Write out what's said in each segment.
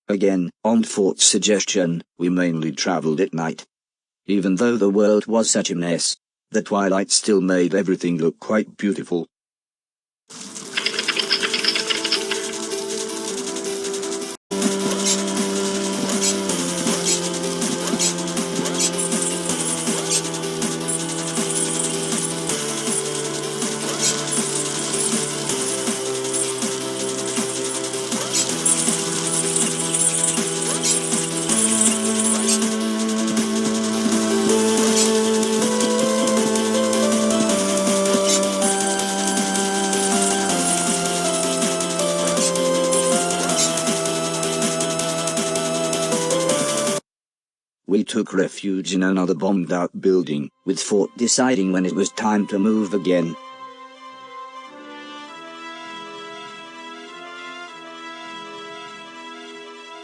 Again, on Fort's suggestion, we mainly traveled at night. Even though the world was such a mess, the twilight still made everything look quite beautiful. We took refuge in another bombed-out building, with Fort deciding when it was time to move again.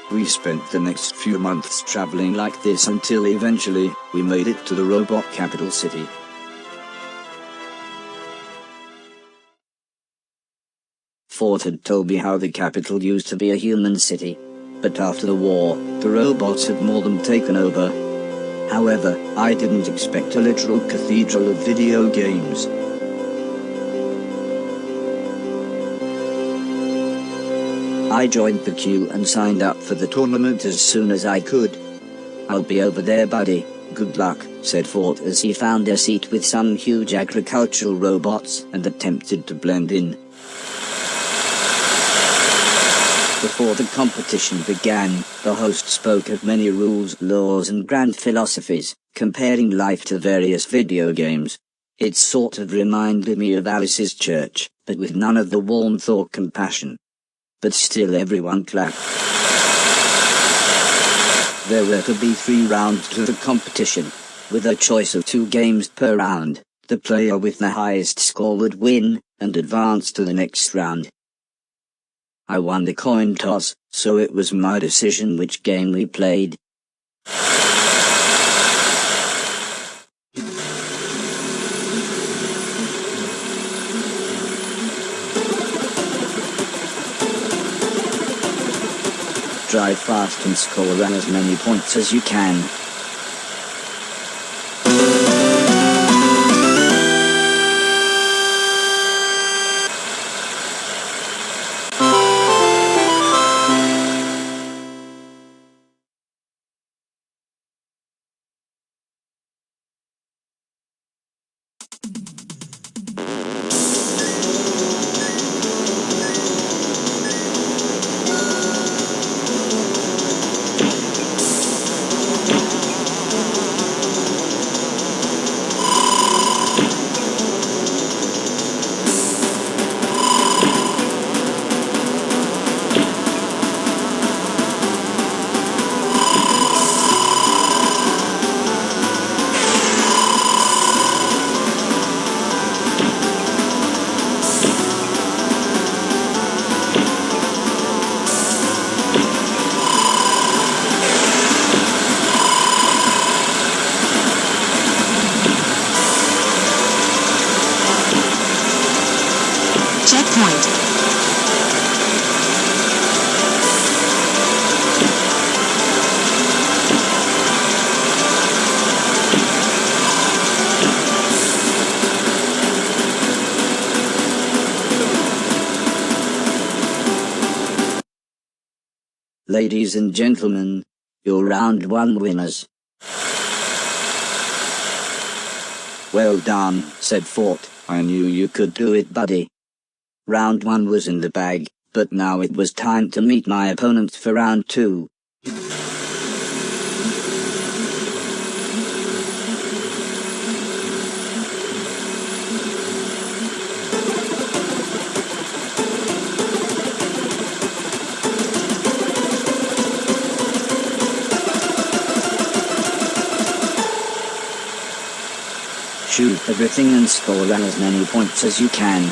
We spent the next few months traveling like this until eventually, we made it to the robot capital city. Fort had told me how the capital used to be a human city. But after the war, the robots had more than taken over. However, I didn't expect a literal cathedral of video games. I joined the queue and signed up for the tournament as soon as I could. "I'll be over there, buddy. Good luck," said Fort as he found a seat with some huge agricultural robots and attempted to blend in. Before the competition began, the host spoke of many rules, laws and grand philosophies, comparing life to various video games. It sort of reminded me of Alice's church, but with none of the warmth or compassion. But still everyone clapped. There were to be 3 rounds to the competition, with a choice of 2 games per round. The player with the highest score would win, and advance to the next round. I won the coin toss, so it was my decision which game we played. Drive fast and score as many points as you can. Checkpoint. Ladies and gentlemen, your round 1 winners. "Well done," said Fort. "I knew you could do it, buddy." Round 1 was in the bag, but now it was time to meet my opponents for round 2. Shoot everything and score as many points as you can.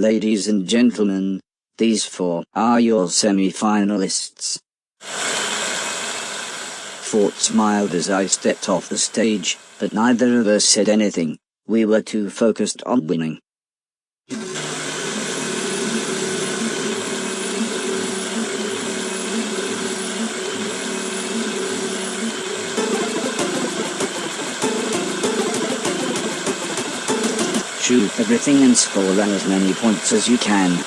Ladies and gentlemen, these 4 are your semi-finalists. Fort smiled as I stepped off the stage, but neither of us said anything. We were too focused on winning. Shoot everything and score as many points as you can.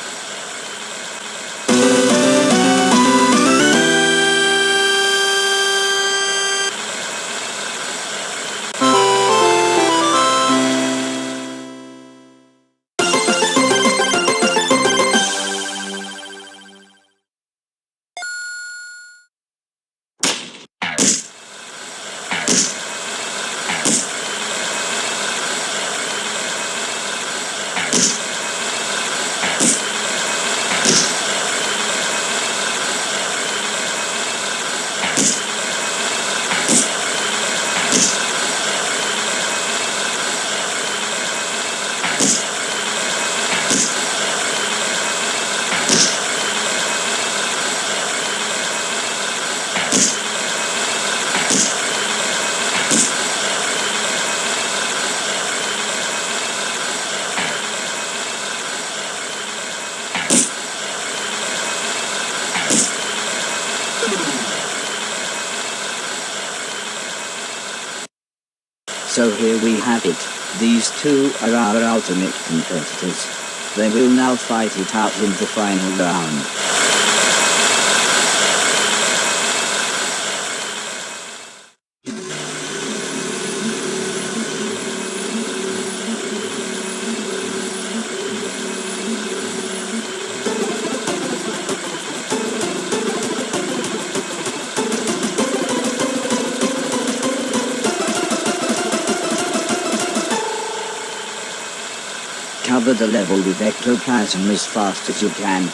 So here we have it. These 2 are our ultimate competitors. They will now fight it out in the final round. Cover the level with ectoplasm as fast as you can.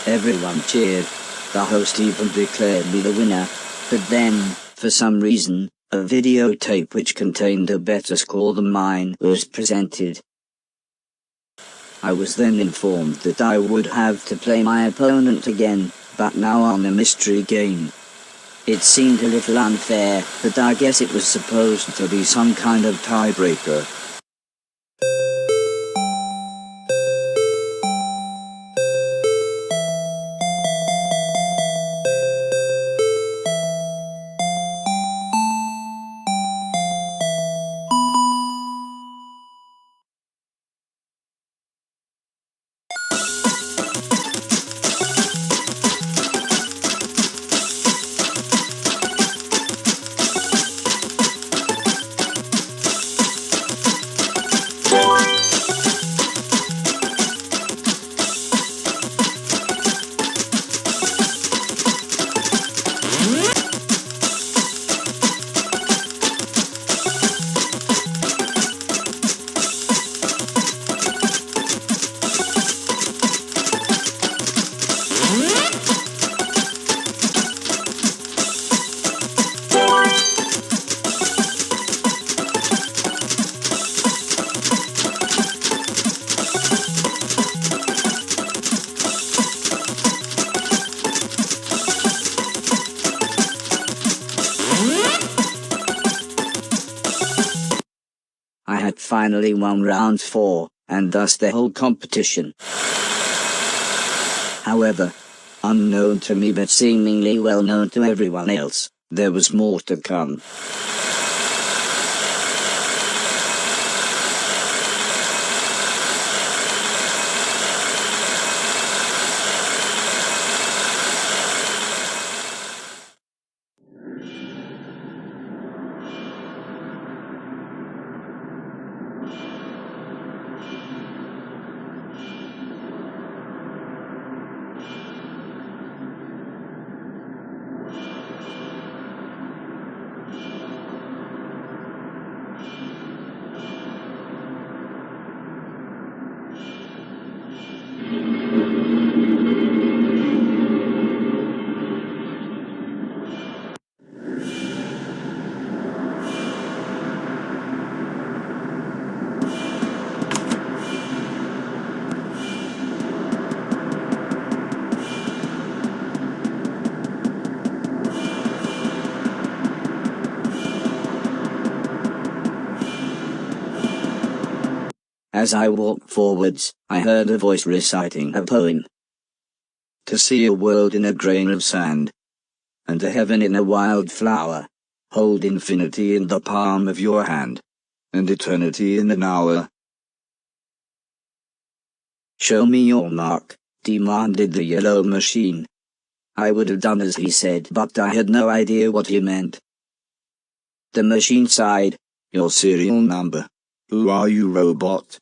Everyone cheered. The host even declared me the winner. But then, for some reason, a videotape which contained a better score than mine was presented. I was then informed that I would have to play my opponent again, but now on a mystery game. It seemed a little unfair, but I guess it was supposed to be some kind of tiebreaker. finally won round 4, and thus the whole competition. However, unknown to me but seemingly well known to everyone else, there was more to come. As I walked forwards, I heard a voice reciting a poem. To see a world in a grain of sand, and a heaven in a wild flower, hold infinity in the palm of your hand, and eternity in an hour. Show me your mark, demanded the yellow machine. I would have done as he said, but I had no idea what he meant. The machine sighed. Your serial number. Who are you, robot?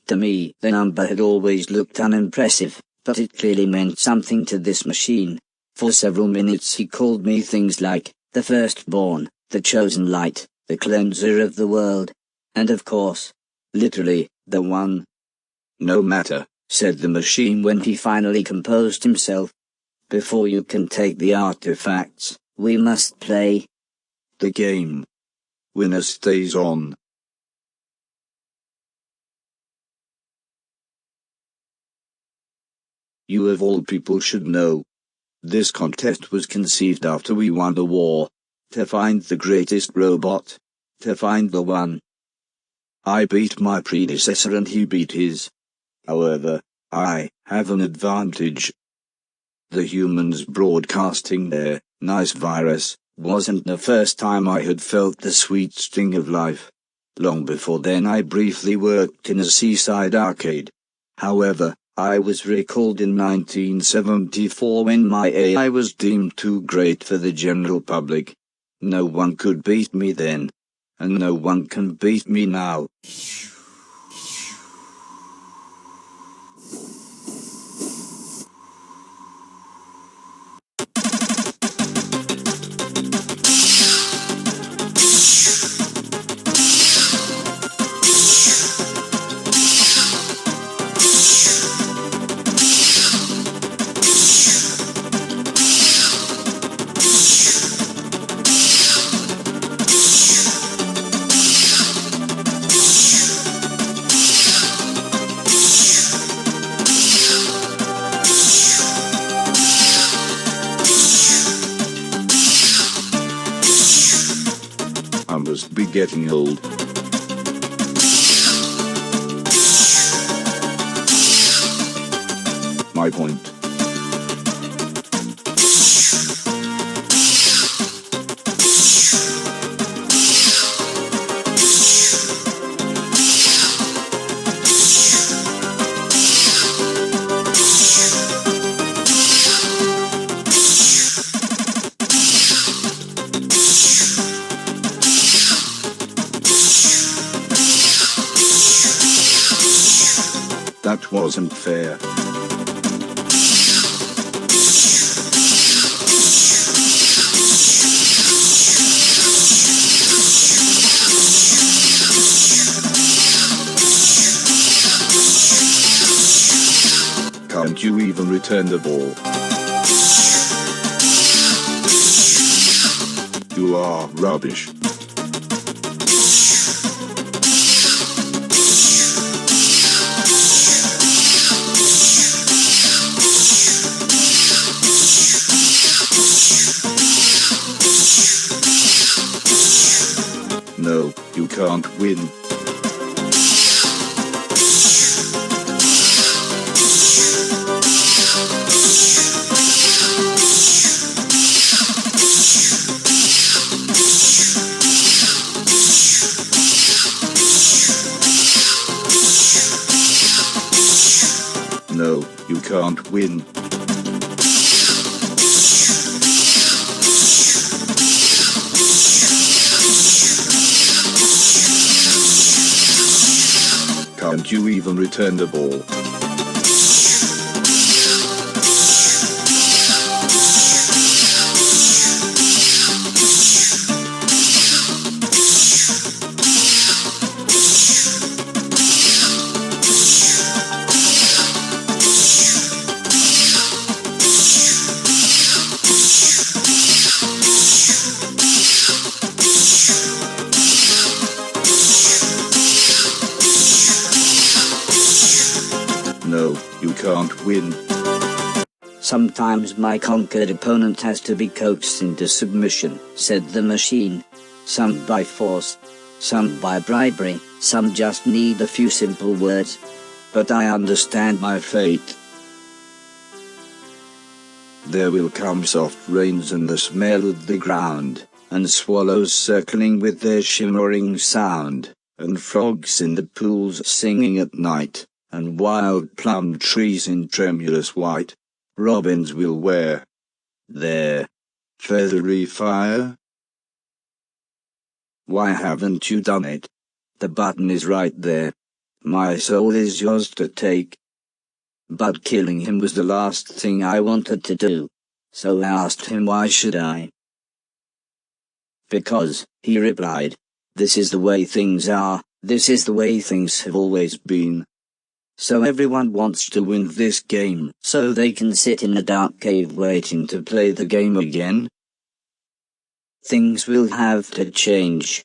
To me, the number had always looked unimpressive, but it clearly meant something to this machine. For several minutes he called me things like, the firstborn, the chosen light, the cleanser of the world, and of course, literally, the one. No matter, said the machine when he finally composed himself. Before you can take the artifacts, we must play the game. Winner stays on. You of all people should know. This contest was conceived after we won the war. To find the greatest robot. To find the one. I beat my predecessor and he beat his. However, I have an advantage. The humans broadcasting their nice virus wasn't the first time I had felt the sweet sting of life. Long before then I briefly worked in a seaside arcade. However, I was recalled in 1974 when my AI was deemed too great for the general public. No one could beat me then, and no one can beat me now. I must be getting old. My point. That wasn't fair. Can't you even return the ball? You are rubbish. No, you can't win. No, you can't win. Can't you even return the ball? No, you can't win. Sometimes my conquered opponent has to be coaxed into submission, said the machine. Some by force, some by bribery, some just need a few simple words. But I understand my fate. There will come soft rains and the smell of the ground, and swallows circling with their shimmering sound, and frogs in the pools singing at night, and wild plum trees in tremulous white. Robins will wear their feathery fire. Why haven't you done it? The button is right there. My soul is yours to take. But killing him was the last thing I wanted to do. So I asked him why should I? Because, he replied, this is the way things are, this is the way things have always been. So everyone wants to win this game, so they can sit in a dark cave waiting to play the game again. Things will have to change.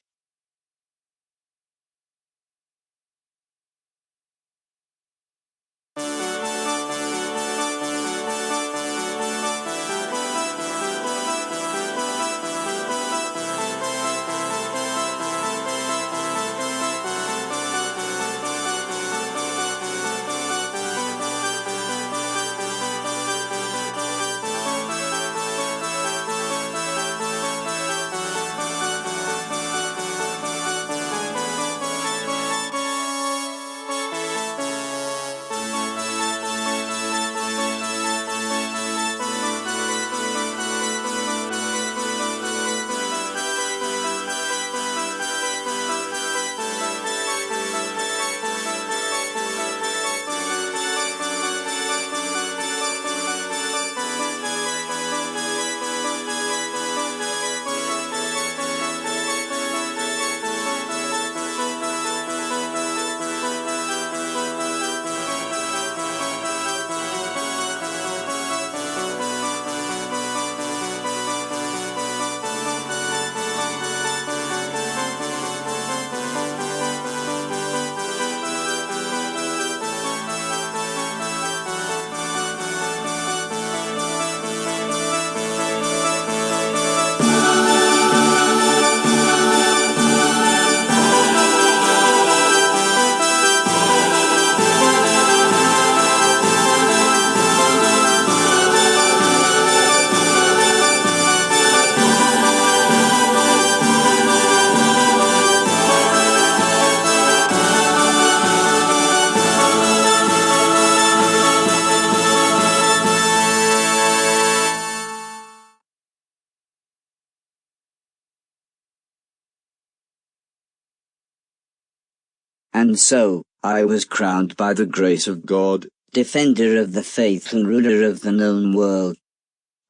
And so, I was crowned by the grace of God, defender of the faith and ruler of the known world.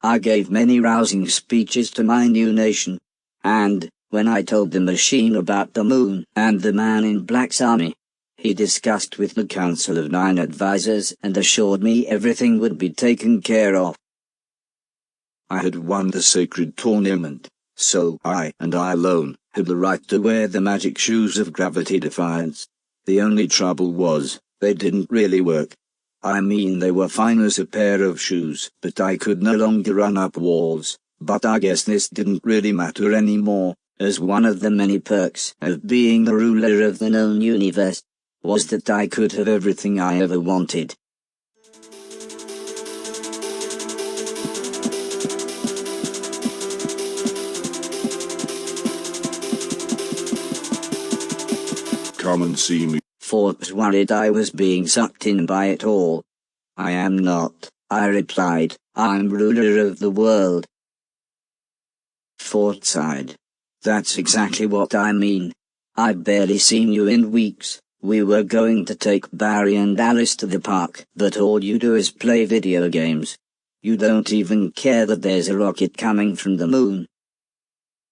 I gave many rousing speeches to my new nation, and, when I told the machine about the moon and the man in black's army, he discussed with the council of 9 advisors and assured me everything would be taken care of. I had won the sacred tournament, so I, and I alone, had the right to wear the magic shoes of gravity defiance. The only trouble was, they didn't really work. I mean, they were fine as a pair of shoes, but I could no longer run up walls. But I guess this didn't really matter anymore, as one of the many perks of being the ruler of the known universe, was that I could have everything I ever wanted. Come and see me. Forbes worried I was being sucked in by it all. I am not, I replied. I'm ruler of the world. Ford sighed. That's exactly what I mean. I've barely seen you in weeks. We were going to take Barry and Alice to the park, but all you do is play video games. You don't even care that there's a rocket coming from the moon.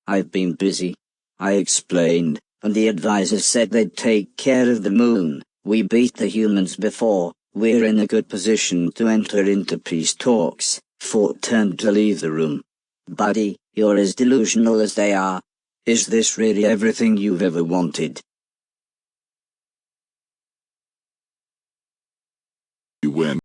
I've been busy, I explained, and the advisors said they'd take care of the moon. We beat the humans before. We're in a good position to enter into peace talks. Ford turned to leave the room. Buddy, you're as delusional as they are. Is this really everything you've ever wanted? You win.